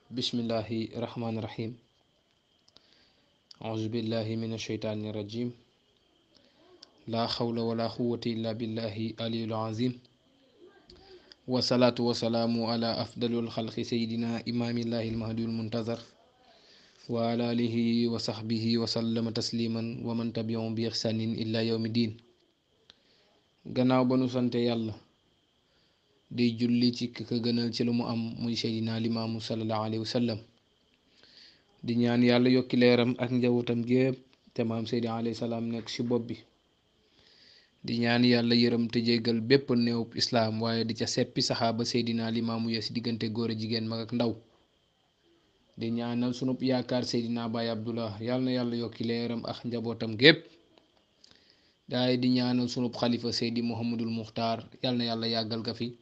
bismillahi rahmaani rahim auzu billahi min asheytaani rajim laa xawla wala quwwata illa billahi aliyul azim wasalaatu wasalaamu ala afdalul xalqi sayidina imaamillahi almahdiyul muntazar wa ala alihi wa saxbihi wa sallama tasliman wa man tabiahum bi ixsanin illa yawmi diin. gannaaw ba nu sante yàlla di julli ci ka gënal ci lu mu am muy seydina limaamu sallallahu alayhi wa sallam di ñaan yàlla yokki leeram ak njabootam gépp te maam seydi alayhi salaam nekk ci bopp bi. di ñaan yàlla yërëm te jéggal bépp néewub islaam waaye di ca seppi saxaaba seydina limaamu ya ci diggante góor a jigéen mag ak ndaw. di ñaanal sunub yaakaar seydina baay abdullah yàlla na yàlla yokki leeram ak njabootam gépp. daay di ñaanal sunub xalifa seydi muhammadul muxtaar yàlla na yàlla yàggal ka fi,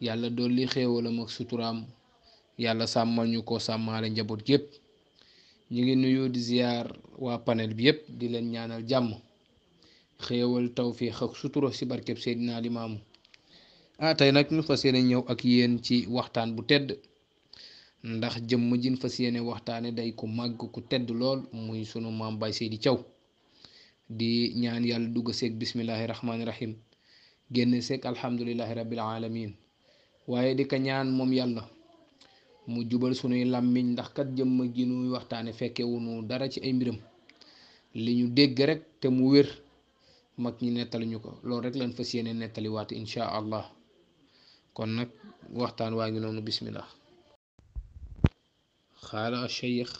yàlla dolli xéewalam ak suturaam, yàlla sàmmal ñu ko sàmmaale njaboot gépp. ñu ngi nuyu di ziyaar waa panel bi yépp di leen ñaanal jàmm, xéewal tawfiix ak sutura ci barkeb seydina limaamu. tey nag ñu fas yéene ñëw ak yéen ci waxtaan bu tedd, ndax jëmm jin fas yéene waxtaane day ku màgg ku tedd lool muy sunu maam Baye Seydi Thiaw. di ñaan yàlla dugg seeg bismillahi rahmaani rahim, génn seeg alhamdulillahi rabbil alamin. waaye di ko ñaan moom yàlla mu jubal sunuy làmmiñ, ndax kat jëmm ji nuy waxtaane fekkewunu dara ci ay mbiram, li ñu dégg rek te mu wér mag ñi nettali ñu ko, loolu rek lañ fas yéene nettaliwaat insha allah. kon nag waxtaan waa ngi noonu, bismillah. xaala acheikh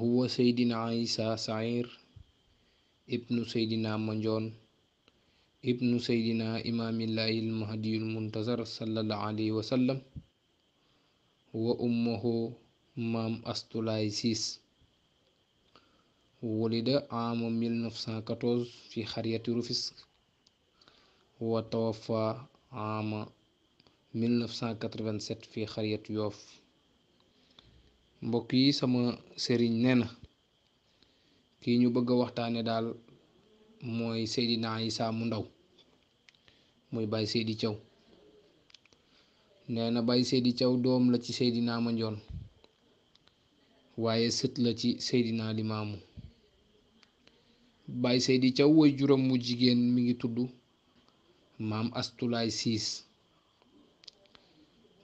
huwa seydina isa sair ibnu seydina manjoon ibnu seydina imaamillahi almahdiyul muntazar sallallahu alayhi wa sallam wa ummuhu maam astulaay siis. wulida ama 1914 fi xaryati Rufisque wa tawafa ama 1987 fi xaryati Yoof. mbokk yi, sama sëriñ nee na kii ñu bëgg a waxtaane daal mooy seydina Isa mu ndaw, muy Baye Seydi Thiaw. nee na Baye Seydi Thiaw doom la ci seydina Mandione, waaye sët la ci seydina Limaamu. Baye Seydi Thiaw woy juróom mu jigéen mi ngi tudd maam Astulaay Siis.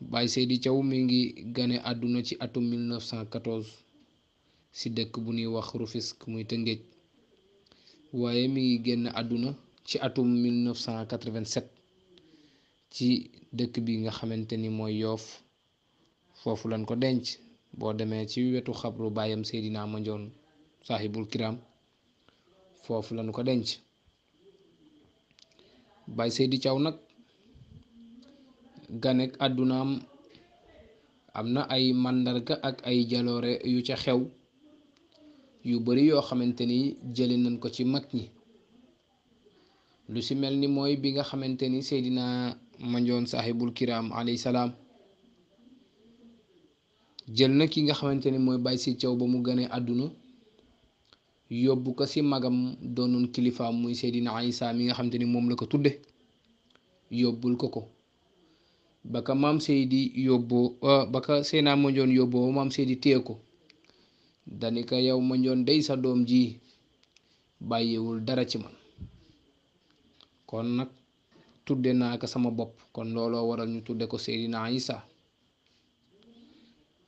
Baye Seydi Thiaw mi ngi gane àdduna ci atum 1914 ci dëkk bu ñuy wax Rufisque muy Tëngéej, waaye mi ngi génn àdduna ci atum 1987 ci dëkk bi nga xamante ni mooy Yoof. foofu lañ ko denc. boo demee ci wetu xabru baayam seydina Mandione saaxibul kiram, foofu lañ ko denc. Baye Seydi Thiaw nag ganek àddunaam am na ay màndarga ak ay jaloore yu ca xew yu bari yoo xamante ni jëli nañ ko ci mag ñi. lu ci mel ni mooy bi nga xamante ni seydina Mandione saaxibul kiram alayhi salaam jël na ki nga xamante ni mooy Baye Seydi Thiaw ba mu gane àdduna, yóbbu ko ci magam doonoon kilifaam muy seydina Isa mi nga xamante ni moom la ko tudde, yóbbul ko ba ka maam Seydi yóbboo ba ka seydina Mandione yóbboo maam Seydi téye ko. dani ko yow Mandione day sa doom ji bàyyiwul dara ci man, kon nag tudde naa ko sama bopp, kon looloo waral ñu tudde ko seydina Isa.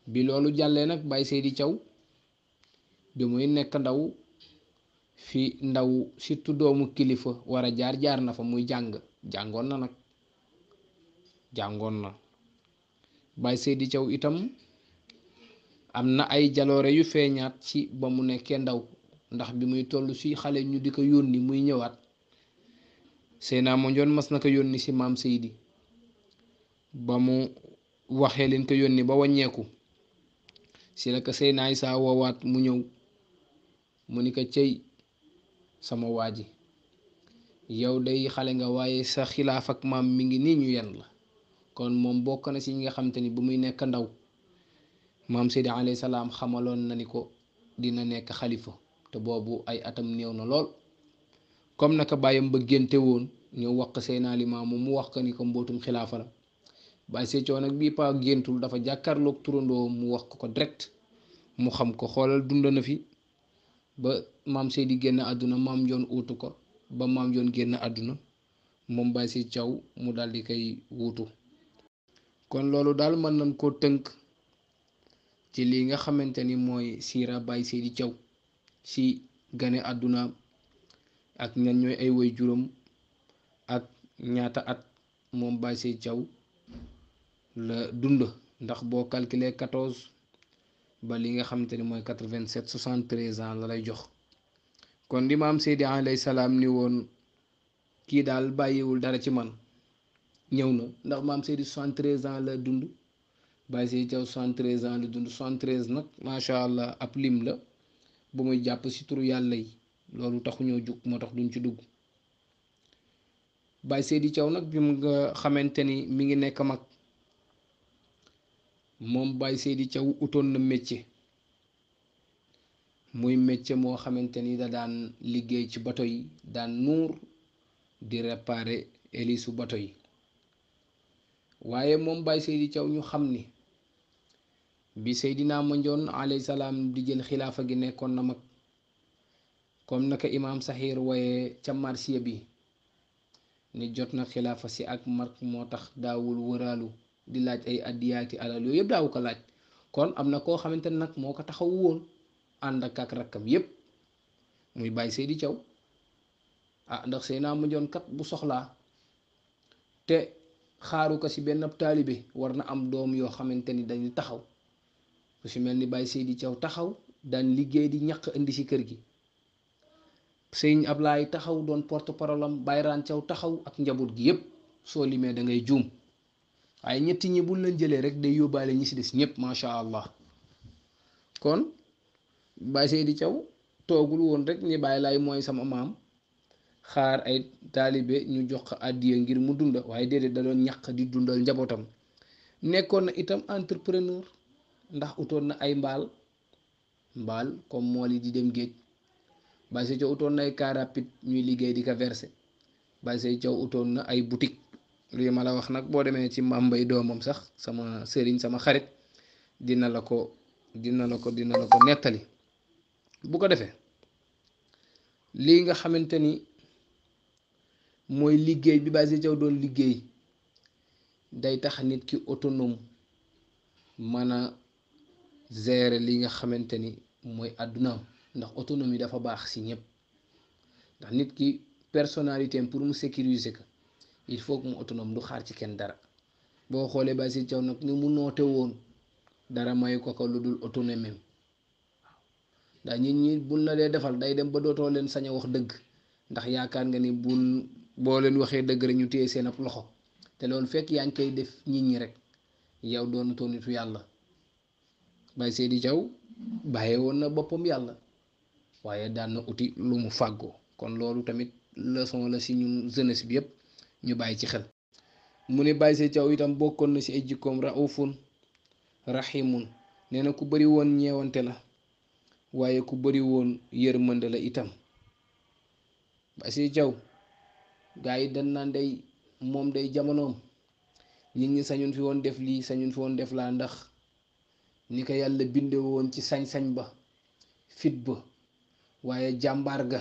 bi loolu jàllee nag Baye Seydi Thiaw bi muy nekk ndaw, fi ndaw surtout doomu kilifa war a jaar na fa muy jàngoon na nag, jàngoon na. Baye Seydi Thiaw itam am na ay jaloore yu feeñaat ci ba mu nekkee ndaw, ndax bi muy toll ci xale ñu di ko yónni muy ñëwaat, seydina Mandione mas na ko yónni ci maam Seydi. ba mu waxee leen ko yónni ba wàññeeku, ci la ko seydina Isa woowaat mu ñëw, mu ni ko cëy sama waa ji, yow day xale nga waaye sa xilaaf ak maam mi ngi nii ñu yen la. kon moom bokk na ci ñi nga xamante ni bu muy nekk ndaw maam Seydi alayhi salaam xamaloon na ni ko dina nekk xalifa, te boobu ay atam néew na lool. comme naka bàyyam ba génte woon ñëw wax ko seydina Limaamu, mu wax ko ni ko mbootum xilaafa la. Baye Sey Thiaw nag bii paa géntul dafa jàkkaarloog turandoo mu wax ko direct mu xam ko. xoolal dund na fi ba maam Seydi génn àdduna maam Njoon uutu ko ba maam Njoon génn àdduna moom Baye Sey Thiaw mu daal di koy wuutu. kon loolu daal mën nañ koo tënk ci lii nga xamante ni mooy siira Baye Seydi Thiaw si gane àdduna ak ñan ñooy ay woy juróom ak ñaata at moom Baye Sey Thiaw la dund. ndax boo calculer 14 ba li nga xamante ni mooy 87 73 ans la lay jox. kon li maam Seydi alayhi salaam ni woon kii daal bàyyiwul dara ci man ñëw na. ndax maam Seydi 73 ans la dund, Baye Seydi Thiaw 73 ans la dund. 73 nag macha allah ab lim la bu muy jàpp si turu yàlla yi, loolu taxuñoo jug moo tax duñ ci dugg. Baye Seydi Thiaw nag bi mu nga xamante ni mi ngi nekk mag, moom Baye Seydi Thiaw utoon na métier, muy métier moo xamante ni da daan liggéey ci bato yi, daan nuur di réparer hélice bato yi. waaye moom Baye Seydi Thiaw ñu xam ni bi Seydina Mandione alayhi salaam di jël xilaafa gi nekkoon na mag, comme naka imaam Saxiir waaye ca marsiya bi ni jot na xilaafa si ak mag moo tax daawul wëraalu di laaj ay addiyaati alal yooyu yëpp daawu ko laaj. kon am na koo xamante ne nag moo ko taxaw woon ànd ak rakkam yépp muy Baye Seydi Thiaw. ndax Seydina Mandione kat bu soxlaa te xaaru ko si benn taalibe war na am doom yoo xamante ni dañuy taxaw ku si mel ni Baye Seydi Thiaw taxaw daan liggéey di ñaq indi si kër gi. Sëñ Ablaay taxaw doon porte parole am, Bayraan Thiaw taxaw ak njaboot gi yépp. soo limee da ngay juum waaye ñetti ñi buñ leen jëlee rek day yóbbaale ñi si des ñëpp macha allah. kon Baye Seydi Thiaw toogul woon rek ni Baye Laay mooy sama maam xaar ay taalibe ñu jox ko àddiya ngir mu dunda, waaye déedéet da doon ñaq di dundal njabootam. nekkoon na itam entrepreneur ndax utoon na ay mbaal comme mool yi di dem géej. Baye Seydi Thiaw utoon na ay car rapide ñuy liggéey di ko verser. Baye Seydi Thiaw utoon na ay boutique. lii ma la wax nag boo demee ci Mame Mbaye doomam sax sama sëriñ sama xarit dina la ko nettali. bu ko defee lii nga xamante ni mooy liggéey bi Baye Seydi Thiaw doon liggéey day tax nit ki autonome mën a gérer li nga xamante ni mooy àddunaam. ndax autonomie dafa baax si ñëpp, ndax nit ki personnalité am pour mu sécuriser ko il faut que mu autonome, du xaar ci kenn dara. boo xoolee Baye Seydi Thiaw nag ni mu noote woon dara mayu ko lu dul autonomie. ndax nit ñi buñ la dee defal day dem ba dootoo leen sañ a wax dëgg, ndax yaakaar nga ni boo leen waxee dëgg rek ñu téye seen ab loxo, te loolu fekk yaa ngi koy def nit ñi rek yow doonatoo nitu yàlla. Baye Seydi Thiaw bàyyee woon na boppam yàlla, waaye daan na uti lu mu fàggoo. kon loolu tamit leçon la si ñun jeunesse bi yépp ñu bàyyi ci xel. mu ne Baye Seydi Thiaw itam bokkoon na si ay jikkoom raufun rahimun, nee na ku bari woon ñeewante la waaye ku bari woon yërmande la itam. Baye Seydi Thiaw gaa yi dañ naan day moom day jamonoom nit ñi sañun fi woon def lii sañun fi woon def laa, ndax ni ko yàlla binde woon ci sañ-sañ ba, fit ba, waaye jàmbaar ga.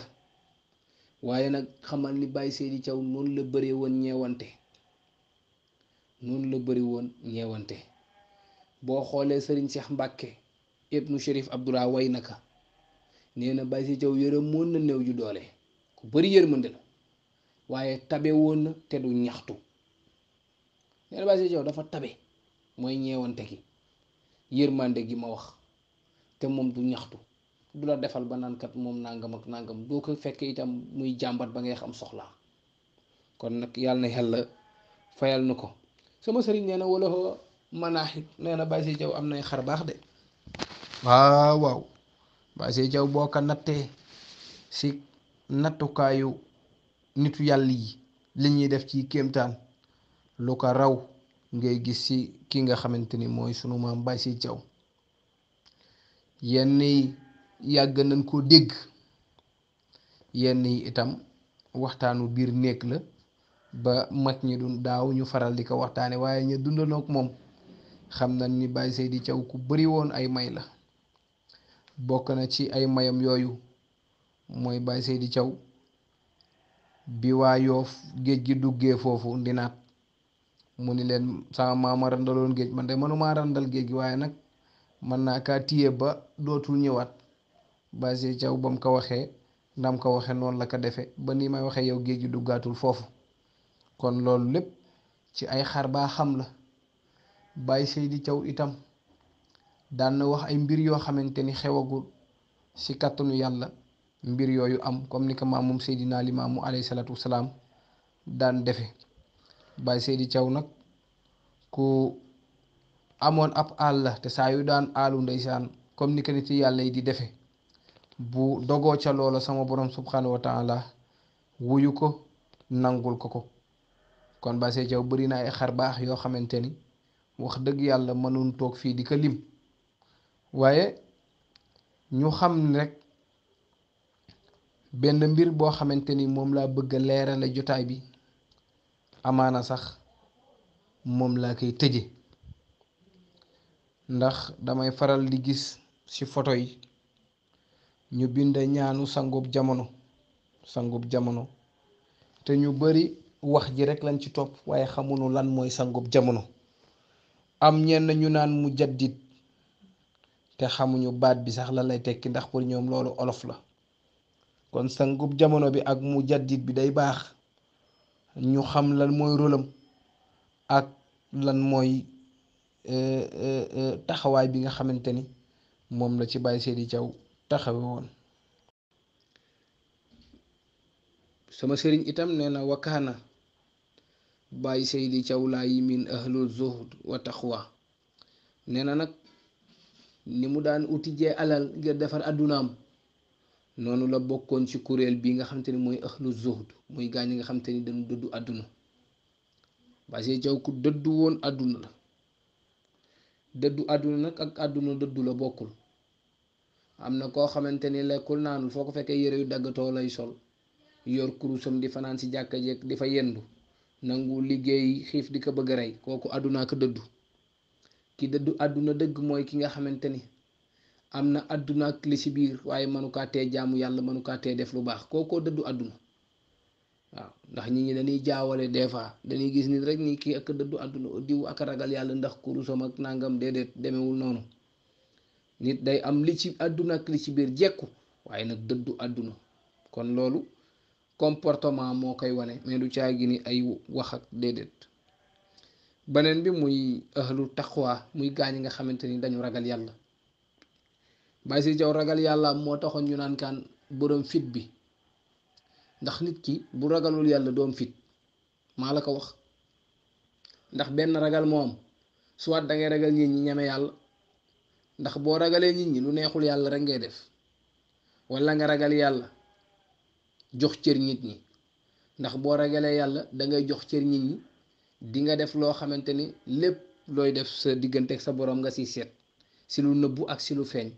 waaye nag xamal ni Baye Seydi Thiaw noonu la bëree woon ñeewante. boo xoolee Serigne Cheikh Mbacke ibnu Chérif Abdoulaye way naka nee na Baye Seydi Thiaw yërëm moon na néew ju doole, ku bari yërmande la waaye tabe woon na te du ñaxtu. nee na Baye Seydi Thiaw dafa tabe, mooy ñeewante gi, yërmande gi ma wax, te moom du ñaxtu, du la defal ba naan kat moom nangam ak nangam, doo ko fekk itam muy jàmbat ba ngay xam soxlaa. kon nag yàlla na yàlla fayal na ko. sama sëriñ nee na wala manaaxit, nee na Baye Seydi Thiaw am nay xar baax de. waaw Baye Seydi Thiaw boo ko nattee si nattukaayu nitu yàlla yi li ñuy def ci kéemtaan lu ko raw ngay gis ci ki nga xamante ni mooy sunu maam Baye Seydi Thiaw. yenn yi yàgg nañ koo dégg, yenn yi itam waxtaanu biir néeg la ba mag ñi du daaw ñu faral di ko waxtaane waaye ñu dundanook moom xam na ni Baye Seydi Thiaw ku bari woon ay may la. bokk na ci ay mayam yooyu mooy Baye Seydi Thiaw bi waa Yoof géej gi duggee foofu ndinaat mu ni leen sama maama randaloon géej man de mënumaa randal géej gi waaye nag mën naa kaa téye ba dootul ñëwaat. Baye Seydi Thiaw ba mu ko waxee ndam ko waxee noonu la ko defee ba nii may waxee yow géej gi duggaatul foofu. kon loolu lépp ci ay xar baa xam la. Baye Seydi Thiaw itam daan na wax ay mbir yoo xamante ni xewagul ci kàttanu yàlla mbir yooyu am comme ni ko maamum Seydina Limaamu alayhi salaatu wasalaam daan defe. Baye Seydi Thiaw nag ku amoon ab àll la te saa yu daan aalu ndeysaan comme ni ko nit yàlla yi di defe bu dogoo ca loola sama borom subhanahu wa taala wuyu ko nangul ko. kon Baye Seydi Thiaw bari na ay xar baax yoo xamante ni wax dëgg yàlla mënun toog fii di ko lim waaye ñu xam ni rek benn mbir boo xamante ni moom laa bëgg a leerale jotaay bi amaana sax moom laa koy tëje ndax damay faral di gis ci photo yi ñu bind ñaanu sangub jamono te ñu bari wax ji rek lañ ci topp waaye xamuñu lan mooy sangub jamono. am ñenn ñu naan mu jaddit te xamuñu baat bi sax la lay tekki ndax pour ñoom loolu olof la. kon sangub jamono bi ak mu jaddit bi day baax ñu xam lan mooy rôlam ak lan mooy taxawaay bi nga xamante ni moom la ci Baye Seydi Thiaw taxawe woon. sama sëriñ itam nee na wakaana Baye Seydi Thiaw laa yi min ahlu zuhd wa taqwa nee na nag ni mu daan utijee alal ngir defar addunaam noonu la bokkoon ci kuréel bi nga xamante ni mooy ahlu zuhd muy gaañ nga xamante ni dañu dëddu àdduna. Baye Seydi Thiaw ku dëddu woon àdduna la. dëddu àdduna nag ak àdduna dëddu la bokkul. am na koo xamante ni lekkul naanul foo ko fekkee yére yu daggatoo lay sol yor kurusam di fanaan ci jàkka jeek di fa yendu nangu liggéey xiif di ko bëgg a rey kooku àddunaa ko dëddu. ki dëddu àdduna dëgg mooy ki nga xamante ni am na àdduna ak li ci biir waaye mënukaa tee jaamu yàlla mënukaa tee def lu baax kookoo dëddu àdduna. waaw ndax nit ñi dañuy jaawale des fois dañuy gis nit rek ni kii ak dëddu àdduna diw ak ragal yàlla ndax kurusam ak nangam déedéet demewul noonu. nit day am li ci àdduna ak li ci biir jekku waaye nag dëddu àdduna kon loolu comportement moo koy wane mais du caagi ni ay wax ak déedéet. beneen bi muy ahlu taqwa muy gaañ nga xamante ni dañu ragal yàlla. Baye Seydi Thiaw ragal yàlla moo taxoon ñu naan kaan borom fit bi ndax nit ki bu ragalul yàlla doom fit maa la ko wax. ndax benn ragal moom soit da ngay ragal nit ñi ñeme yàlla ndax boo ragalee nit ñi lu neexul yàlla rek ngay def wala nga ragal yàlla jox cër nit ñi ndax boo ragalee yàlla dangay jox cër nit ñi di nga def loo xamante ni lépp looy def sa diggante ak sa borom nga siy seet si lu nëbbu ak si lu feeñ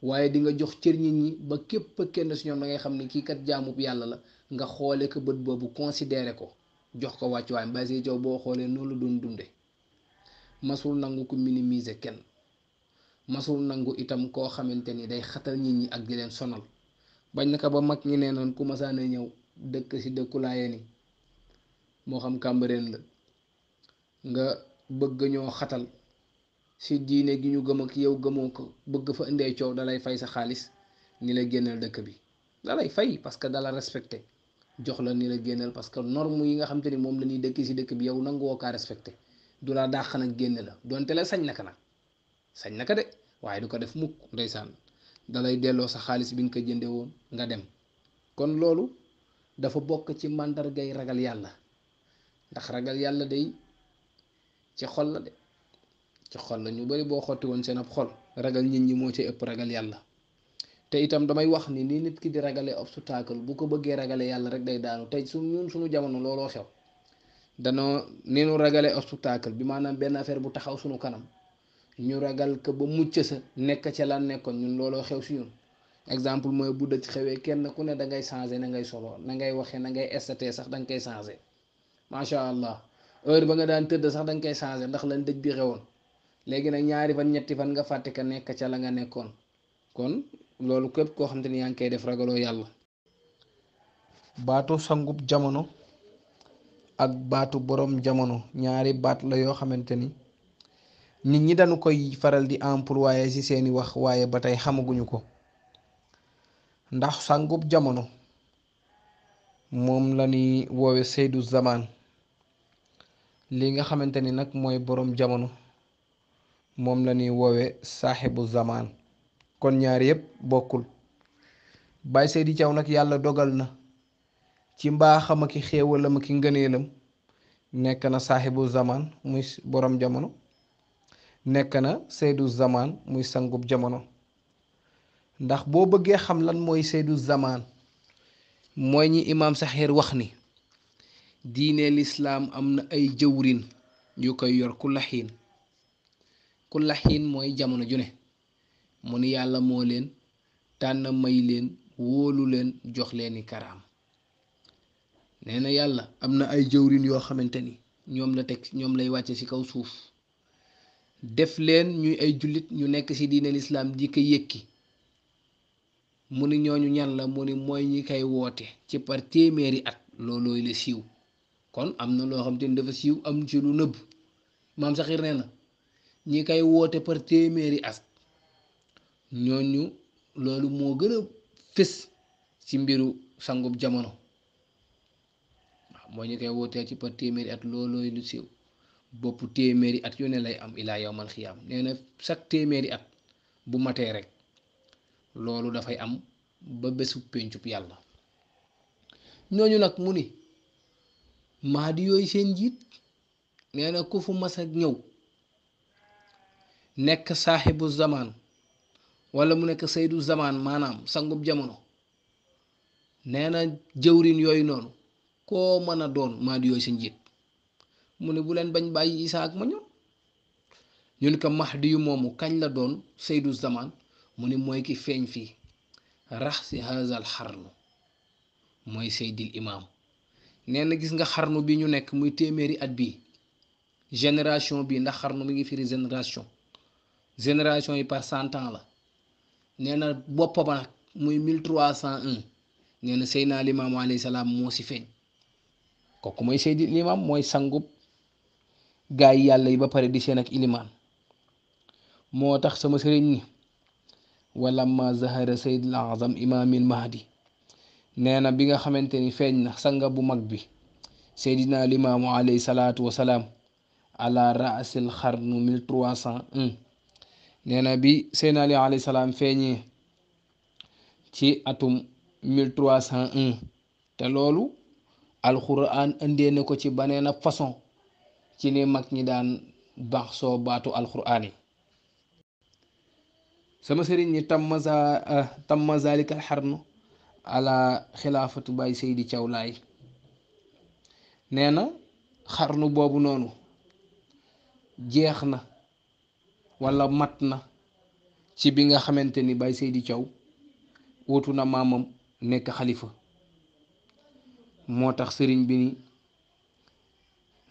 waaye di nga jox cër nit ñi ba képp kenn si ñoom da ngay xam ni kii kat jaamub yàlla la nga xoole ko bët boobu considéré ko jox ko wàccuwaay. Baye Seydi Thiaw boo xoolee noonu la doon dunde masul nangu ko minimiser kenn masul nangu itam koo xamante ni day xatal nit ñi ak di leen sonal bañ na ko ba mag ñi nee noon ku masaana ñëw dëkk si dëkku Laayeen yi moo xam Cambérène la nga bëgg ñoo xatal si diine gi ñu gëm ak yow gëmoo ko bëgg fa indee coow dalay fay sa xaalis ni la génnal dëkk bi dalay fay parce que dala respecté jox la ni la génnal parce que norme yi nga xam te ni moom la ñuy dëkk si dëkk bi yow nangu woo kaa respecté du la dàq nag génne la donte la sañ naka nag sañ naka de waaye du ko def mukk ndeysaan dalay delloo sa xaalis bi nga ko jënde woon nga dem. kon loolu dafa bokk ci màndargay ragal yàlla ndax ragal yàlla day ci xol la de ci xol la ñu bari boo xotti woon seen ab xol ragal nit ñi moo ci ëpp ragal yàlla. te itam damay wax ni nit ki di ragale obstacle bu ko bëggee ragale yàlla rek day daanu tey suñu jamono looloo xew danoo ni ñu ragale obstacle bi maanaam benn affaire bu taxaw suñu kanam ñu ragal ko ba mucc sa nekk ca lan nekkoon ñun looloo xew si ñun. exemple mooy bu dëj xewee kenn ku ne da ngay changé na ngay solo na ngay waxee na ngay estaté sax da nga koy changé macha allah heure ba nga daan tëdd sax da nga koy changé ndax lan dëj bi xewoon léegi nag ñaari fan ñetti fan nga fàtte ka nekk ca la nga nekkoon kon loolu képp koo xam te ni yaa ngi koy def ragaloo yàlla. baatu sangub jamono ak baatu borom jamono ñaari baat la yoo xamante ni nit ñi dañu koy faral di employé ci seeni wax waaye ba tey xamaguñu ko. ndax sangub jamono moom la ñuy woowe Seydu Zaman li nga xamante ni nag mooy borom jamono moom la ñuy woowe saaxibu zaman kon ñaar yépp bokkul. Baay Seydi Thiaw nag yàlla dogal na ci mbaaxam ak xéewalam ak ngëneelam nekk na saaxibu zaman muy borom jamono nekk na Seydu Zaman muy sangub jamono. ndax boo bëggee xam lan mooy Seydu Zaman mooy ñi imaam Saxiir wax ni diine lislaam am na ay jëwrin yu koy yor ku laxiin mooy jamono ju ne mu ni yàlla moo leen tànn may leen wóolu leen jox leeni karaam. nee na yàlla am na ay jëwrin yoo xamante ni ñoom la teg ñoom lay wàcce ci kaw suuf def leen ñuy ay jullit ñu nekk ci diine lislaam di ko yëkki. mu ni ñooñu ñan la mu ni mooy ñi koy woote ci par téeméeri at loolooy la siiw kon am na loo xam te ni dafa siiw am ci lu nëbb maam Saxiir nee na ñi koy woote par téeméeri at ñooñu loolu moo gën a fés ci mbiru sangub jamono waaw mooy ñi koy wootee ci par téeméeri at loolooy lu siiw bopp téeméeri at yu ne lay am ilaa yawmal xiyaam nee na chaque téeméeri at bu matee rek loolu dafay am ba bésu péncub yàlla. ñooñu nag mu ni Mahdi yooyu seen njiit nee na ku fu mas a ñëw nekk saaxibu zaman wala mu nekk Seydu Zaman maanaam sangub jamono nee na jëwrin yooyu noonu koo mën a doon Mahdi yooyu seen njiit mu ni bu leen bañ bàyyi Isaa ak ma ñoom ñu ni ko Mahdi yu moomu kañ la doon Seydu Zaman mu ni mooy ki feeñ fii rax si hazal xarnu mooy seydil imaam nee na gis nga xarnu bi ñu nekk muy téeméeri at bii génération bi ndax xarnu mi ngi firi génération yi par 100 ans la nee na bopp ba nag muy 1301 nee na Seydina Limaamu alayhi salaam moo si feeñ kooku mooy seydil imaam mooy sangub gaay yi yàlla yi ba pare di seen ak ilimaan moo tax sama sëriñ ni walamma zahara Seydil Azam imaamil Mahdi nee na bi nga xamante ni feeñ na sanga bu mag bi Seydina Limaamu alayhi salaatu wasalaam ala raasil xarnu 1301 nee na bi Seydina Ali alayhi salaam feeñee ci atum 1301 te loolu alxuraan indee na ko ci banee na façon ci ni mag ñi daan baax soo baatu alxuraan yi. sama sëriñ ni tamma zalika alxarnu ala xilaafatu Baay Seydi Thiaw Laay nee na xarnu boobu noonu jeex na wala mat na ci bi nga xamante ni Baay Seydi Thiaw wutu na maamam nekk xalifa moo tax sëriñ bi ni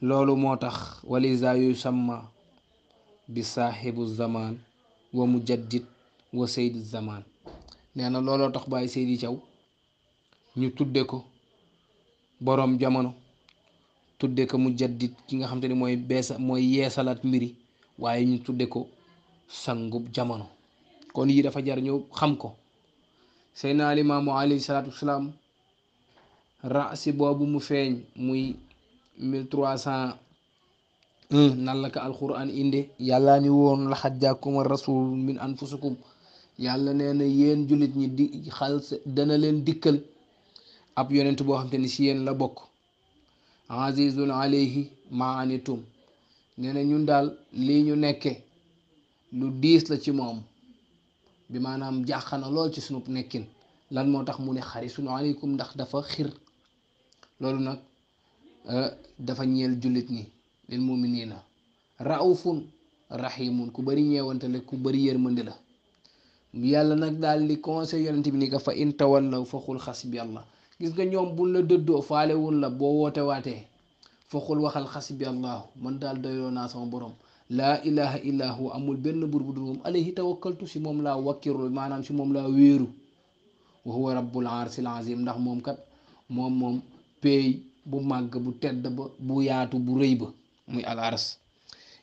loolu moo tax walisa yusamma bi saaxibu zaman wa mujaddid wa Seydi Zaman nee na looloo tax Baay Seydi Thiaw ñu tudde ko boroom jamono tudde ko mujaddid ki nga xam te ni mooy yeesalaat mbiri waaye ñu tudde ko sangub jamono kon yii dafa jar ñu xam ko. Seydina Limaamu alayhi salaatu wasalaam raasi boobu mu feeñ muy 1301 nan la ko alquran inde yàlla ni woon laxad jaakum rasul min anfusikum yàlla nee na yéen jullit ñi di xal dana leen dikkal ab yonent boo xam te ni si yéen la bokk azizun alayhi ma anitum nee na ñun daal lii ñu nekke lu diis la ci moom bi maanaam jàqana lool ci sunu nekkin lan moo tax mu ne xarisun alaykum ndax dafa xir loolu nag dafa ñeel jullit ñi lil muminina raufun rahimun ku bari ñeewante la ku bari yërmande la yàlla nag daal di conseil yonent bi ni ko fa in tawallaw fa xul xasbi allah gis nga ñoom buñ la dëddoo faale wun la boo woote waatee foqul waxal xasbi allahu man daal doyloo naa sama borom laa ilaha illa huwa amul benn bur bu dul moom alayhi tawakkaltu si moom laa wakkiru maanaam si moom laa wéeru wa huwa rabbul arsil azim ndax moom kat moom peey bu màgg bu tedd ba bu yaatu bu rëy ba muy al ars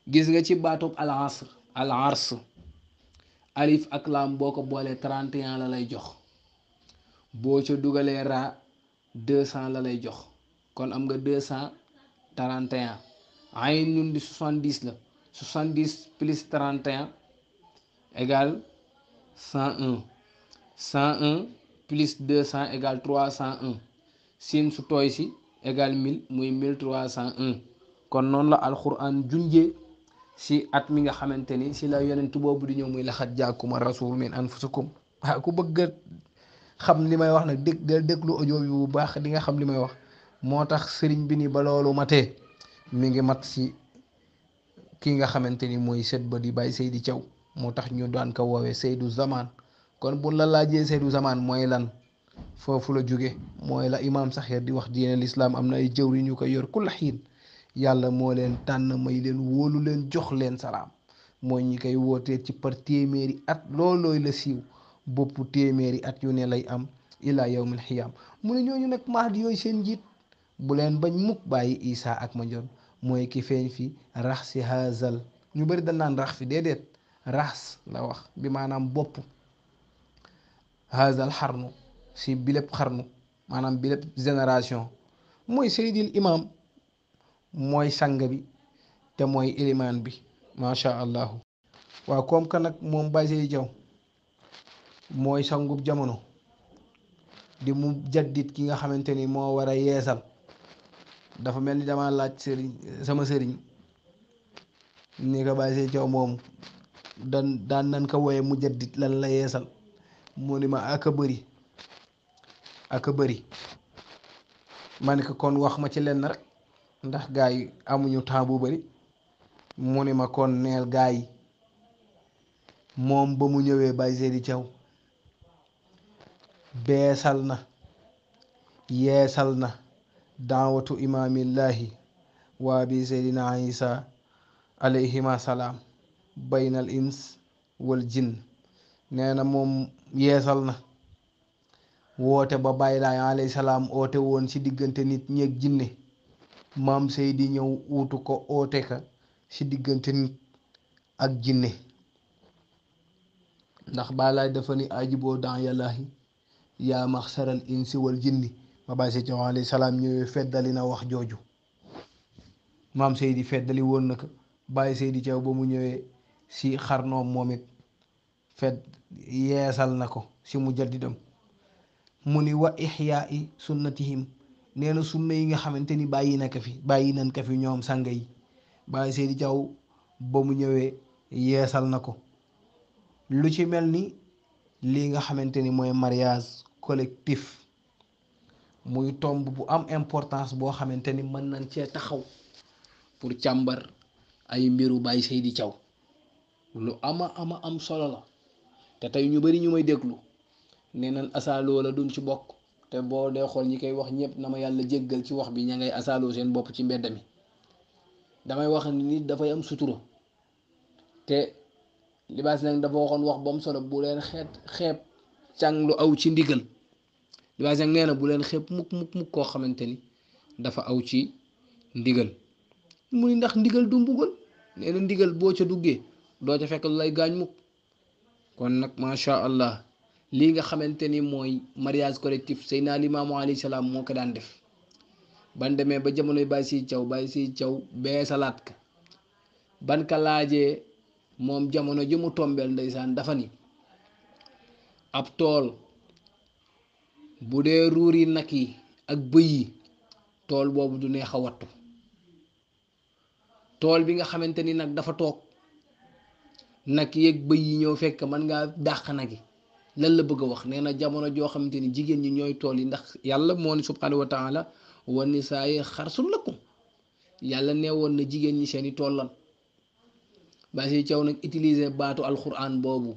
gis nga ci baatub al ars alif ak laam boo ko boolee 31 la lay jox boo ca dugalee ra 200 la lay jox kon am nga 231 ayn nun di 70 la 70 plus 31 égale 101 101 plus 200 égale 301 sin su tooy si égale 1000 muy 1301 kon noonu la alquran junjee si at mi nga xamante ni si la yonent boobu di ñëw muy laxat jaakum rasul min anfusikum ku bëgg xam li may wax nag déglu audio bi bu baax di nga xam li may wax moo tax sëriñ bi ni ba loolu matee mi ngi mat si ki nga xamante ni mooy sët ba di Baye Seydi Thiaw moo tax ñu daan ko woowee Seydou Zaman kon bu la laajee Seydou Zaman mooy lan foofu la jóge mooy la imaam Saxeer di wax diine lislaam am na ay jëwri ñu koy yor kulla xiin yàlla moo leen tànn may leen wóolu leen jox leen salaam mooy ñi koy wootee ci par téeméeri at loolooy la siiw boppu téeméeri at yu ne lay am ilaa yawmil xiyaam mu ne ñooñu nag mahdi yooyu seen njiit bu leen bañ mukk bàyyi Isa ak Mandione mooy ki feeñ fi rax si haazal ñu bëri dañ naan rax fi déedéet rax la wax bi maanaam bopp haazal xarnu si bilépp xarnu maanaam bilépp génération mooy seydil imam mooy sang bi te mooy ilimaan bi macha allahu waaw comme que nag moom Baye Seydi Thiaw mooy sangub jamono di mu jaddit ki nga xamante ni moo war a yeesal dafa mel ni dama laaj sëriñ sama sëriñ ni ko Baye Seydi Thiaw moom daan nan ko wooye mu jaddit lan la yeesal mu ni ma aka bëri ma ne ko kon wax ma ci lenn rek ndax gaa yi amuñu temps bu bëri mu ni ma kon neel gaa yi moom ba mu ñëwee Baye Seydi Thiaw beesal na yeesal na daawatu imaamillahi waa bi Seydina Isa alayhima salaam baynal ins wal jinn nee na moom yeesal na woote ba Baay Laay alayhi salaam oote woon ci diggante nit ñeeg jinne maam Seydi ñëw uutu ko oote ka ci diggante nit ak jinne ndax Baay Laay dafa ni ajiboo dan yàllaahi yaa maxsaral insi wal jinni ba Baay Seydi alayhi salaam ñëwee feddali na wax jooju maam Seydi feddali woon na ko Baay Seydi Thiaw ba mu ñëwee si xarnoom moom it fedd yeesal na ko si mu jaddidam mu ni wa ixyaai sunnatihim nee na sunna yi nga xamante ni bàyyi nañ ko fi ñoom sanga yi Baay Seydi Thiaw ba mu ñëwee yeesal na ko lu ci mel ni lii nga xamante ni mooy mariage collectif muy tomb bu am importance boo xamante ni mën nañ cee taxaw pour càmbar ay mbiru Baye Seydi Thiaw lu ama am solo la te tey ñu bari ñu may déglu nee nañ asaaloo la duñ ci bokk te boo dee xool ñi koy wax ñëpp na ma yàlla jéggal ci wax bi ña ngay asaaloo seen bopp ci mbedd mi damay wax ni nit dafay am sutura te libaas nag dafa waxoon wax ba mu solo bu leen xeeb càng lu aw ci ndigal libaas nag nee na bu leen xeeb mukk koo xamante ni dafa aw ci ndigal mu ni ndax ndigal du mbugal nee na ndigal boo ca duggee doo ca fekk lu lay gaañ mukk kon nag macha allah lii nga xamante ni mooy mariage collectif Seydina Limaamu alayhi salaam moo ko daan def ban demee ba jamonoy Baye Seydi Thiaw bee salaat ka ban ka laajee moom jamono ji mu tombeel ndeysaan dafa ni ab tool bu dee ruuri nag yi ak bëy yi tool boobu du neex a wattu tool bi nga xamante ni nag dafa toog nag yeeg bëy yi ñëw fekk mën ngaa dàq nag yi lan la bëgg a wax nee na jamono joo xamante ni jigéen ñi ñooy tool yi ndax yàlla moo ni subhanahu wa taala wa nisaa'i xarsun lakum yàlla nee woon na jigéen ñi seeni tool lan Baye Seydi Thiaw nag utiliser baatu alquran boobu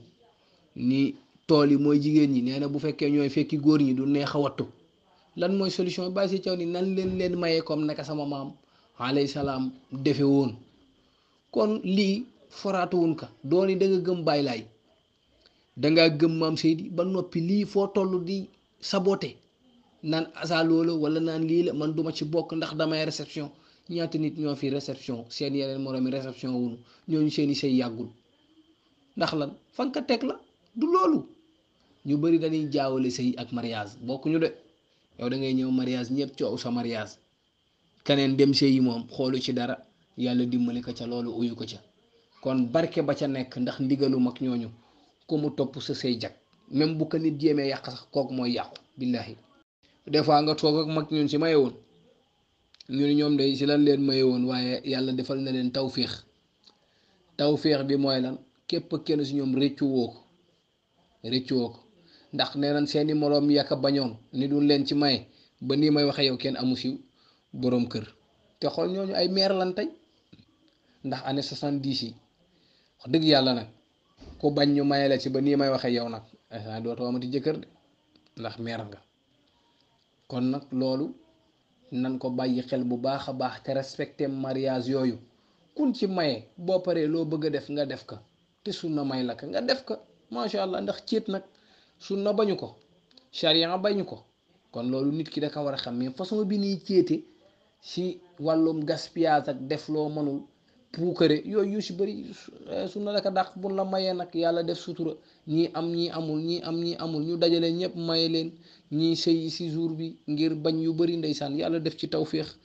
ni tool yi mooy jigéen ñi nee na bu fekkee ñooy fekki góor ñi du neex a wattu lan mooy solution Baye Seydi Thiaw ni nan leen mayee comme naka sama maam alayhi salaam defe woon. kon lii foraatuwun ka dooni da nga gëm Baay Laay danga gëm maam Seydi ba noppi lii foo toll di sabote naan asaaloo la wala naan lii la man duma ci bokk ndax damay réception. ñaata nit ñoo fi réception seen yeneen moroomi réception wunu ñooñu seeni sëy yàggul ndax lan fanka teg la du loolu. ñu bari dañuy jaawale sëy ak mariage bokkuñu de. yow da ngay ñëw mariage ñëpp coow sa mariage keneen dem sëyi moom xoolu ci dara yàlla dimbali ko ca loolu uyu ko ca. kon barke ba ca nekk ndax ndigalu mag ñooñu ku mu topp sa sëy jag même bu ko nit jéemee yàq sax kooku mooy yàqu billahi. des fois nga toog ak mag ñun si maye woon ñu ne ñoom day si lan leen maye woon waaye yàlla defal na leen tawféex. tawféex bi mooy lan képp kenn si ñoom rëccu woo ko ndax nee nañ seeni moroom yàkka bañoon ni duñ leen ci maye ba nii may waxe yow kenn amu si boroom kër. te xool ñooñu ay meer lan tey ndax année 70 yi wax dëgg yàlla nag ku bañ ñu maye la ci ba nii may waxe yow nag dootoo amati jëkkër de ndax meer nga. kon nag loolu nan ko bàyyi xel bu baax a baax te respecté mariage yooyu kun ci maye boo paree loo bëgg a def nga def ko te sunna may la ko nga def ko macha allah ndax céet nag sunna bañu ko charia bañu ko. kon loolu nit ki da ko war a xam mais façon bi nii céete si wàllum gaspillage ak def loo mënul puukare yooyu yu si bëri sunna la ko dàq buñ la mayee nag yàlla def sutura ñii am ñii amul ñii am ñii amul ñu dajale ñëpp maye leen ñii sëy si jour bi ngir bañ yu bëri ndeysaan yàlla def ci tawféex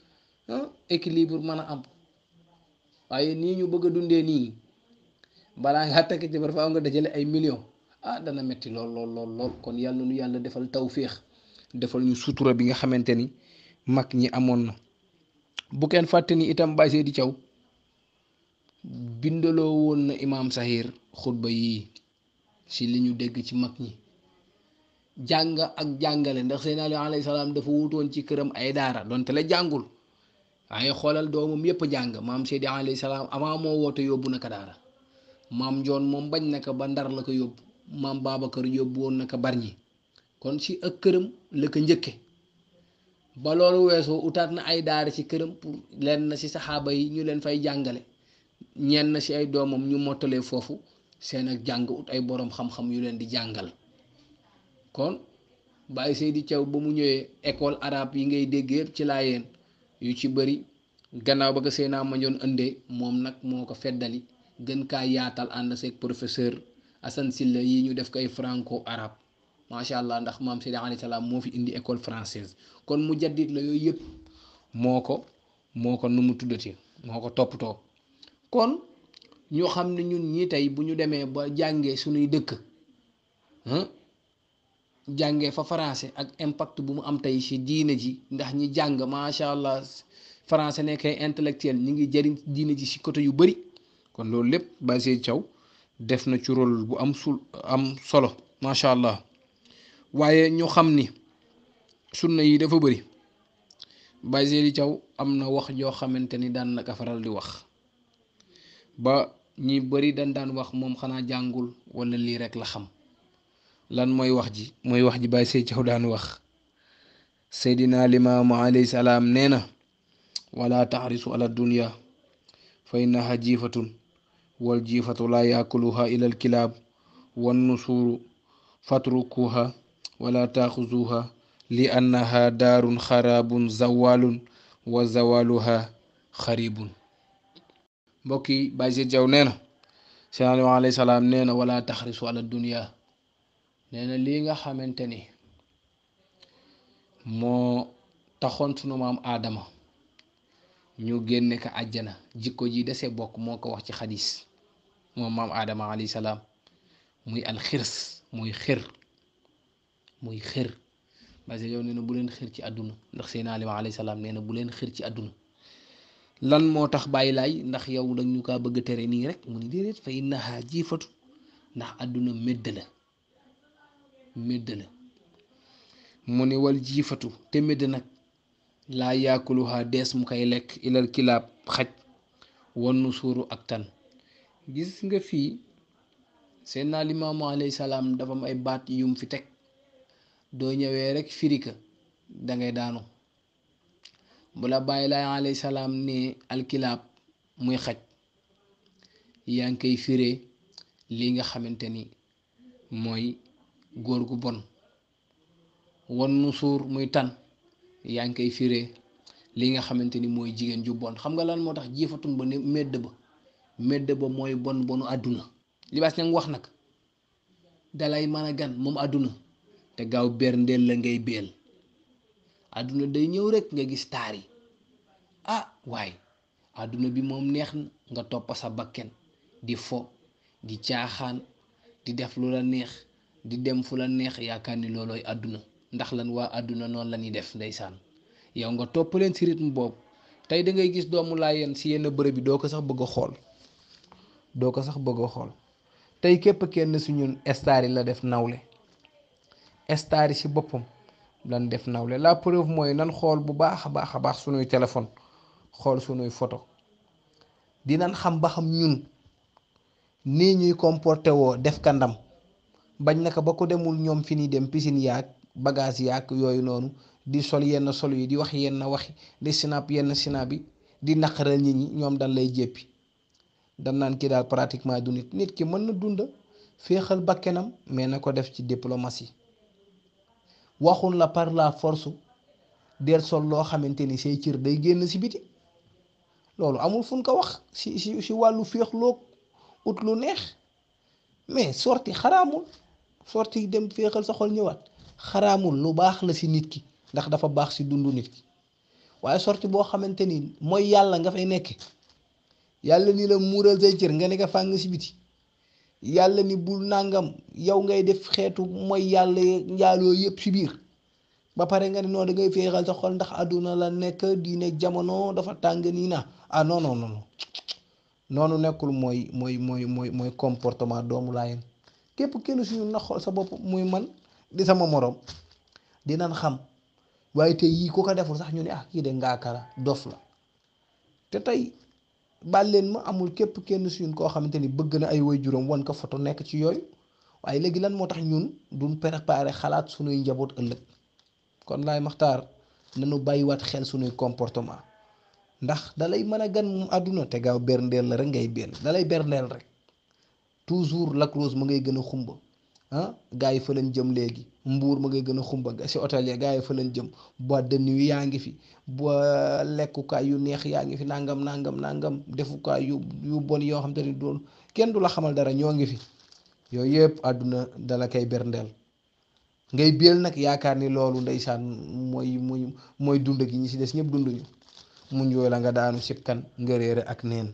équilibre mën a am. waaye nii ñu bëgg a dundee nii balaa ngaa takk ci faaw nga dajale ay millions dana metti lool. kon yàlla nu yàlla defal tawféex defal ñu sutura bi nga xamante ni mag ñi amoon na. bu kenn fàtte ni itam Baye Seydi Thiaw bindaloo woon na imaam Sahir xutba yii si li ñu dégg ci mag ñi jàng ak jàngale ndax Seydina Ali alayhi salaam dafa wutoon ci këram ay daara donte la jàngul waaye xoolal doomam yépp jàng maam Seydi alayhi salaam avant moo woote yóbbu na ko daara. maam Njoon moom bañ na ko ba Ndar la ko yóbbu maam Babacar yóbbu woon na ko Barñi kon si ak këram la ko njëkke ba loolu weesoo utaat na ay daara ci këram pour leen na si saxaaba yi ñu leen fay jàngale ñenn na si ay doomam ñu mottalee foofu seen ak jàng ut ay boroom xam-xam yu leen di jàngal. kon Baye Seydi Thiaw ba mu ñëwee école arabe yi ngay dégg yëpp ci laayeen yu ci bëri gannaaw ba ko Seydina Mandione indee moom nag moo ko feddali gën kaa yaatal ànd seeg professeur Assane Sylla yi ñu def ko ay franco arabe macha allah ndax maam Seydi alayhi salaam moo fi indi école française kon mu jaddit la yooyu yëpp moo ko nu mu tuddati moo ko toppatoo. kon ñu xam ne ñun ñii tey bu ñu demee ba jàngee suñuy dëkk jàngee fa français ak impact bu mu am tey ci diine ji ndax ñi jàng macha allah français nekkee intellectuel ñi ngi jëriñ diine ji ci côté yu bari. kon loolu lépp Baye Seydi Thiaw def na ci rôle bu am solo macha allah. waaye ñu xam ni sunna yi dafa bëri Baye Seydi Thiaw am na wax joo xamante ni daan naka faral di wax ba ñi bëri daan wax moom xanaa jàngul wala lii rek la xam. lan mooy wax ji Baye Seydi Thiaw daan wax Seydina Limaamu alayhi salaam nee na wala taxrisu ala dunya fa innaha jiifatun wal jiifatu laa yaakuluha ila al kilaab wan nusuuru fatrukuha wala taaxuzuha li annaha daarun xaraabun zawalun wa zawaluha xaribun. mbokk yi Baye Seydi Thiaw nee na Seydina alayhi salaam nee na wala taxrisu ala dunya nee na lii nga xamante ni moo taxoon sunu maam Aadama ñu génne ko àjjana jikko ji dese bokk moo ko wax ci xadis moom maam Aadama alayhi salaam muy alxirs muy xër Baye Seydi Thiaw nee na bu leen xër ci àdduna ndax Seydina Ali alayhi salaam nee na bu leen xër ci àdduna. lan moo tax Baye Laay ndax yow dañ ñu kaa bëgg tere nii rek mu ni déedéet fa innaha jiifatu ndax àdduna médd la mu ni wal jiifatu te médd nag laa yaakuluha dees mu koy lekk ilal kilaab xaj wannu suuru ak tan. gis nga fii Seydina Limaamu alayhi salaam dafa am ay baat yum fi teg doo ñëwee rek firika dangay daanu bu la bàyyi laay alayhi salaam ne alkilaab muy xaj yaa ngi koy firee li nga xamante ni mooy góor gu bon. wan nu suur muy tan yaa ngi koy firee li nga xamante ni mooy jigéen ju bon. xam nga lan moo tax jiifatun ba ne medd ba mooy bon bonu àdduna. libaas ña wax nag dalay mën a gan moom àdduna te gaaw berndeel la ngay beel. àdduna day ñëw rek nga gis taar yi waaye àdduna bi moom neex na nga topp sa bakken di fo di caaxaan di def lu la neex di dem fu la neex yaakaar ni loolooy àdduna. ndax lan waa àdduna noonu la ñuy def ndeysaan yow nga topp leen si rythme boobu. tey da ngay gis doomu laayeen si yenn bërëb bi doo ko sax bëgg a xool tey képp kenn su ñun star yi la def nawle. star yi si boppam lan def nawle. la preuve mooy nan xool bu baax a baax sunuy téléphone xool sunuy photo dinañ xam ba xam ñun nii ñuy comporté woo def ka ndam bañ naka ba ko demul ñoom fi ni dem piscine yaag bagage yaag yooyu noonu di sol yenn sol yi di wax yenn waxi di sinap yenn sinap yi di naqaral nit ñi ñoom dañ lay jéppi. dan naan kii daal pratiquement du nit ki mën na dund féexal bakkenam mais na ko def ci diplomatie. waxul la par la force del sol loo xamante ni say cër day génn si biti loolu amul fu ñu ko wax si wàllu féexloog ut lu neex mais sorti xaraamul. sorti dem féexal sa xol ñëwaat xaraamul, lu baax la si nit ki ndax dafa baax si dundu nit ki. waaye sorti boo xamante ni mooy yàlla nga fay nekke yàlla ni la muural say cër nga ne ko fàng si biti yàlla ni bul nàngam yow ngay def xeetu mooy yàlla njaaloo yëpp si biir ba pare nga ne noonu da ngay féexal sa xol ndax àdduna la nekk diine jamono dafa tàng nii na non noonu nekkul mooy comportement doomu laayeen. képp kenn suñu na xool sa bopp muy man di sama morom dinañ xam. waaye tey yii ku ko deful sax ñu ne kii de ngaakara dof la te tey baal leen ma amul képp kenn suñu koo xamante ni bëgg na ay waajuram wan ko photo nekk ci yooyu waaye léegi lan moo tax ñun duñ préparer xalaat suñuy njaboot ëllëg. kon laay maxtaar nañu bàyyiwaat xel suñuy comportement ndax dalay mën a gan moom àdduna te gaaw berndeel la rek ngay benn dalay berndeel rek toujours Lac Rose ma ngay gën a xumba gaa yi fa lañ jëm léegi mbuur ma ngay gën a xumba si hôtel ya gaa yi fa lañ jëm boîte de nuit yaa ngi fi ba lekkukaay yu neex yaa ngi fi nangam defukaay yu bon yoo xam te ni doon kenn du la xamal dara ñoo ngi fi. yooyu yëpp àdduna dala koy berndeel ngay béel nag yaakaar ni loolu ndeysaan mooy dund gi ñi si des ñëpp dunduñu mu njuuy la nga daanu sib kan nga réere ak neen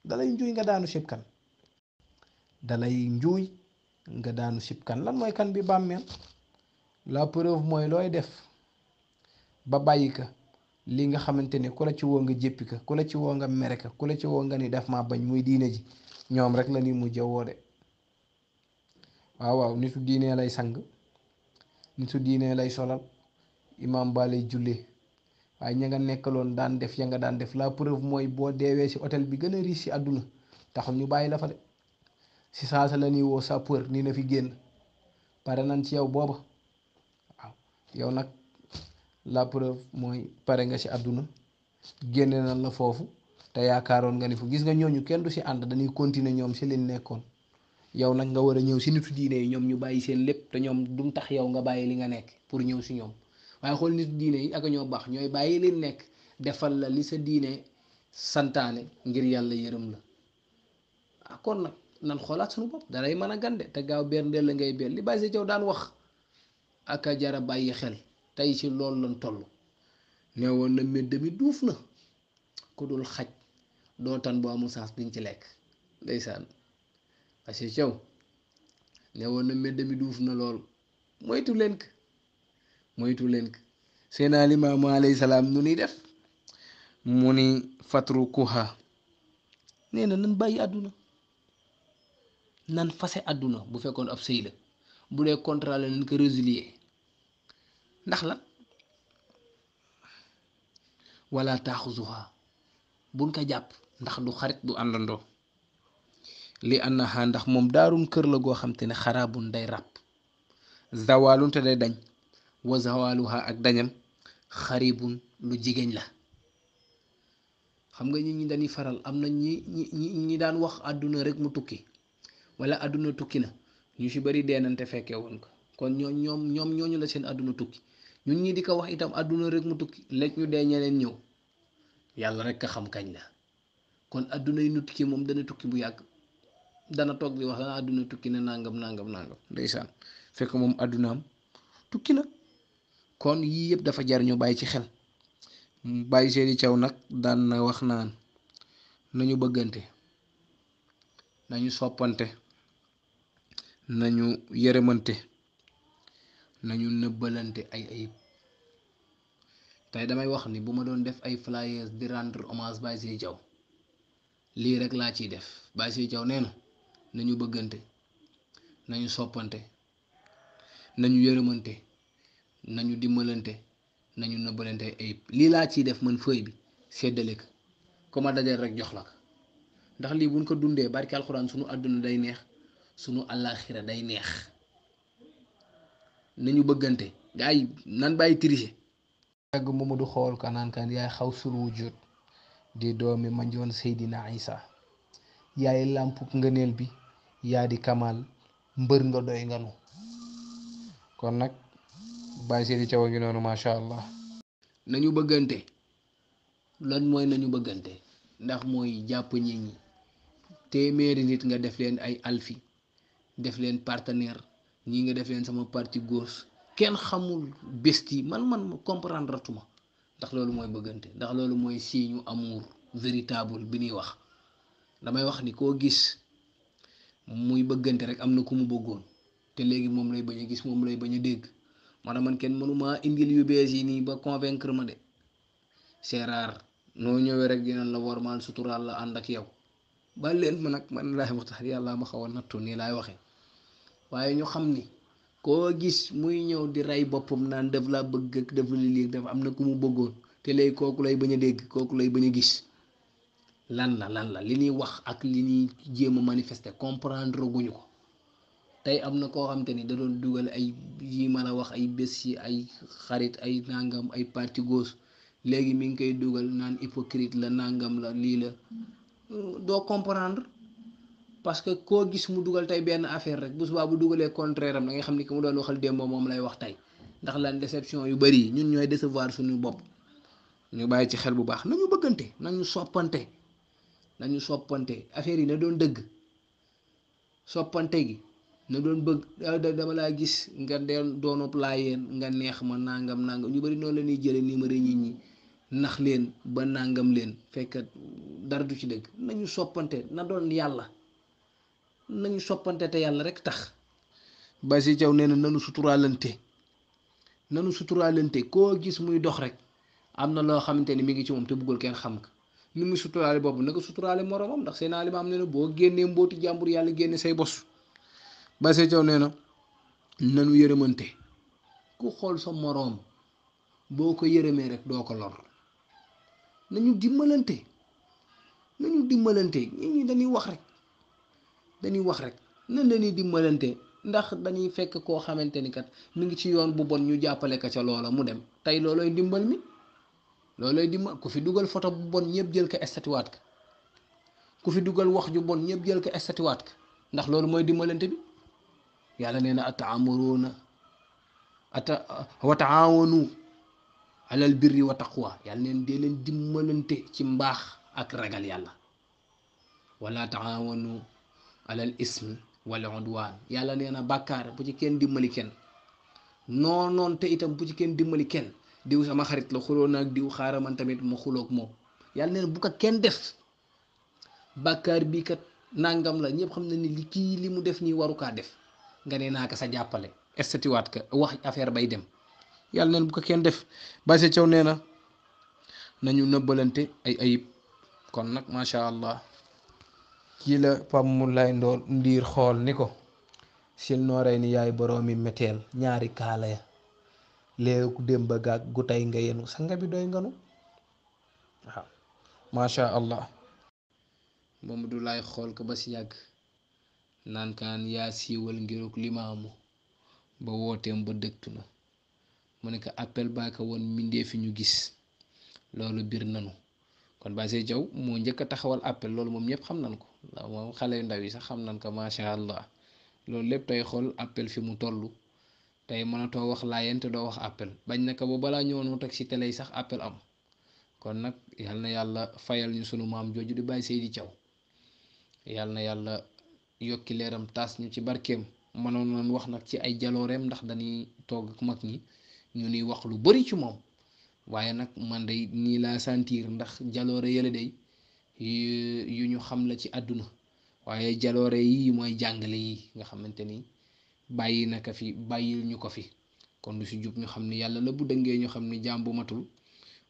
dalay njuuy nga daanu sib kan lan mooy kan bi bàmmeel. la preuve mooy looy def ba bàyyi ka li nga xamante ne ku la ci woo nga jéppi ka ku la ci woo nga mere ka ku la ci woo nga ni def ma bañ muy diine ji ñoom rek la ni mujje woo de. waaw nitu diine lay sang nitu diine lay solal imam ba lay jullee waaye ña nga nekkaloon daan def ya nga daan def. la preuve mooy boo deewee si hôtel bi gën a riche si àdduna taxul ñu bàyyi la fa de si saasa la ñuy woo sapeur nii na fi génn pare nañ ci yow booba. waaw yow nag la preuve mooy pare nga si àdduna génne nañ la foofu te yaakaaroon nga ni fu gis nga ñooñu kenn du si ànd dañuy continuer ñoom si leen nekkoon. yow nag nga war a ñëw si nitu diine yi ñoom ñu bàyyi seen lépp te ñoom dum tax yow nga bàyyi li nga nekk pour ñëw si ñoom waaye xool nitu diine yi ak ñoo baax ñooy bàyyi leen nekk defal la li sa diine santaane ngir yàlla yërëm la. kon nag nan xoolaat suñu bopp dalay mën a gande te gaaw berndeel la ngay benn li bàyyi sa caw daan wax ak a jara bàyyi xel tey ci loolu lañ toll. nee woon na mbedd mi duuf na ku dul xaj doo tan boo amul saas diñ ci lekk ndeysaan. parce que caw ne woon na mbedd mi duuf na lool moytu leen ko Seydina Limaamu alayhi salaam nu nuy def mu ni fatru kuha nee na nan bàyyi àdduna nan fase àdduna bu fekkoon ab sëy la bu dee contrat la nan ko résilier ndax la wala taaxuzuha buñ ko jàpp ndax du xarit du àndandoo li annaha ndax moom daarun kër la goo xam te ne xaraabun day ràpp zawalun te day dañ wa zawaluha ak dañam xaribun lu jigéen la xam nga nit ñi dañuy faral am na ñi daan wax àdduna rek mu tukki wala àdduna tukki na ñu ci bari deenante fekkee woon ko kon ñoom ñooñu la seen àdduna tukki ñun ñi di ko wax itam àdduna rek mu tukki léegi ñu dee ñeneen ñëw yàlla rek a xam kañ la kon àdduna yi nu tukki moom dana tukki bu yàgg dana toog di wax dana àdduna tukki na nangam nangam nangam ndeysaan fekk moom àddunaam tukki na kon yii yëpp dafa jar ñu bàyyi ci xel bàyyi seeni caw nag daan na wax naan nañu bëggante nañu soppante nañu yërëmante nañu nëbbalante ay ayib tey damay wax ni bu ma doon def ay flyers di rendre hommage Baye Seydi Thiaw lii rek laa ciy def Baye Seydi Thiaw nee na nañu bëggante nañu soppante nañu yërëmante nañu dimbalante nañu nëbbalante ay ayib lii laa ciy def man feuille bi séddale ko ma dajal rek jox la ko ndax lii buñ ko dundee barki alxuraan sunu àdduna day neex sunu àllaaxira day neex nañu bëggante gaa yi nan bàyyi tricher yàgg moomu du xool kanaan kan yaay xaw sul wujud di doomi manjoon Seydina Isa yaay làmpub ngëneel bi yaa di kamal mbër nga doy nganu kon nag Baye Seydi Thiaw a ngi noonu macha allah nañu bëggante lan mooy nañu bëggante ndax mooy jàpp nit ñi téeméeri nit nga def leen ay alfi def leen partenaire ñii nga def leen sama parti gauche kenn xamul besti man comprendre tuma ndax loolu mooy bëggante ndax loolu mooy signe amour véritable bi ñuy wax damay wax ni koo gis muy bëggante rek am na ku mu bëggoon te léegi moom lay bañ a gis moom lay bañ a dégg maanaam man kenn mënuma indil yu bees yi nii ba convaincre ma de c'est rare noo ñëwee rek dinañ la wormaal suturaal la ànd ak yow ba leen ma nag man laay wax tax yàlla ma xaw a nattu nii laay waxee waaye ñu xam ni koo gis muy ñëw di rey boppam naan def la bëgg ak def la lii def am na ku mu bëggoon te léegi kooku lay bañ a dégg kooku lay bañ a gis lan la li ñuy wax ak li ñuy jéem a manifester comprendre guñu ko tey am na koo xam te ni da doon dugal ay yi ma la wax ay bés yi ay xarit ay nangam ay parti gauche léegi mi ngi koy dugal naan hypocrite la nangam la lii la doo comprendre parce que koo gis mu dugal tey benn affaire rek bu subaa bu dugalee contraire am da nga xam ni ki mu doon waxal démb moom lay wax tey ndax lan déception yu bari ñun ñooy décevoir suñu bopp ñu bàyyi ci xel bu baax nañu bëggante nañu soppante affaire yi na doon dëgg soppante gi na doon bëgg dama laa gis nga doonu laayeen nga neex ma nangam ñu bari noonu la ñuy jëlee numéro nit ñi nax leen ba nangam leen fekk dara du ci dëgg nañu soppante na doon yàlla nañu soppante te yàlla rek tax Baye Seydi Thiaw nee na nanu suturaalante koo gis muy dox rek am na loo xamante ni mi ngi ci moom te bëggul kenn xam ko ni muy suturaale boobu naka suturaale moromam ndax seen alimaam nee na boo génnee mbooti jàmbur yàlla génne say bos Baye Seydi Thiaw nee na nanu yërëmante ku xool sa moroom boo ko yërëmee rek doo ko lor nañu dimbalante nit ñi dañuy wax rek nan la ñuy dimbalante ndax dañuy fekk koo xamante ni kat mu ngi ci yoon bu bon ñu jàppale ko ca loola mu dem tey loolooy dimbal mi loolooy dimbal ku fi dugal photo bu bon ñëpp jël ko estatiwaat ka ku fi dugal wax ju bon ñëpp jël ko estatiwaat ka ndax loolu mooy dimbalante bi yàlla nee na wa taawanu alal birri wa taqwa yàlla neen dee leen dimbalante ci mbaax ak ragal yàlla wala taawanu alal ismi wala udwaan yàlla nee na bàkkaar bu ci kenn dimbali kenn noon te itam bu ci kenn dimbali kenn diw sama xarit la xuloo naag diw xaaral man tamit ma xuloog moom yàlla nee na bu ko kenn def bàkkaar bii kat nangam la ñëpp xam na ni li mu def nii waru kaa def nga ne naa ko sa jàppale estatiwaat ka wax affaire bay dem yàlla neen bu ko kenn def Baye Seydi Thiaw nee na nañu nëbbalante ay ayib kon nag macha allah kii la Pape Moulay Ndiir xool ni ko sil nooree ni yaay boroomi meteel ñaari kaala ya léegi démb gaag gu tey nga yenu sa nga bi doy nganu waaw macha allah moom du lay xool ko ba si yàgg naan kaan yaa siiwal ngiruk limaamu ba wooteem ba dëgtu na mu ne ko appel baa ko woon mindee fi ñu gis loolu bir nanu kon Baye Seydi Thiaw moo njëkk a taxawal appel loolu moom ñëpp xam nañ ko ndax moom xale yu ndaw yi sax xam nañ ko macha allah loolu lépp tey xool appel fi mu toll tey mënatoo wax laayeen te doo wax appel bañ na ko ba balaa ñëwoon mu teg ci télé yi sax appel am kon nag yal na yàlla fayal ñu sunu maam jooju di Baye Seydi Thiaw yal na yàlla yokki leeram taas ñu ci barkeem mënoon nañ wax nag ci ay jalooreem ndax dañuy toog ak mag ñi ñu nuy wax lu bari ci moom waaye nag man day nii laa sentir ndax jaloore yële day yu ñu xam la ci àdduna waaye jaloore yi mooy jàngale yi nga xamante ni bàyyi naka fi bàyyil ñu ko fi kon lu si jub ñu xam ni yàlla la bu dëngee ñu xam ni jaam bu matul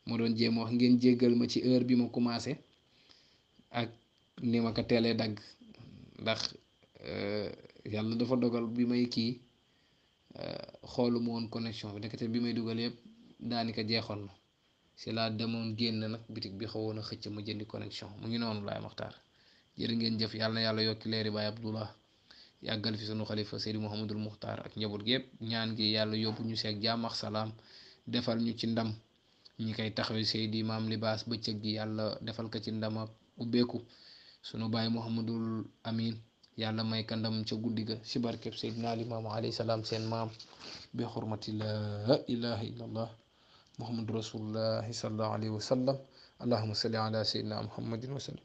moo doon jéem wax ngeen jéggal ma ci heure bi ma commencé ak ni ma ko teelee dagg ndax yàlla dafa dogal bi may kii xooluma woon connexion bi ndekete bi may dugal yëpp daanaka jeexoon na si laa demoon génn nag bitig bi xawoon a xëcc ma jëndi connexion mu ngi noonu laay maxtaar jërë ngeen jëf yàlla na yàlla yokki leeri Baay Abdullah yàggal fi sunu xalifa Seydi Mouhamadul Muxtaar ak njaboot gi yëpp ñaan gi yàlla yóbbu ñu seeg jàmm ak salaam defal ñu ci ndam ñi koy taxawe Seydi Maam Libaas bëccëg gi yàlla defal ko ci ndam ak ubbeeku sunu baay Mouhamadul Amin yàlla may ka ndam ca guddi ga si barkeb Seydina Limaamu alayhi salaam seen maam bi xurmati laa ilaha illa allah muhammadu rasulullahi sallallahu alayhi wa sallam allahuma salli ala Seydina Muhammadin wa sallam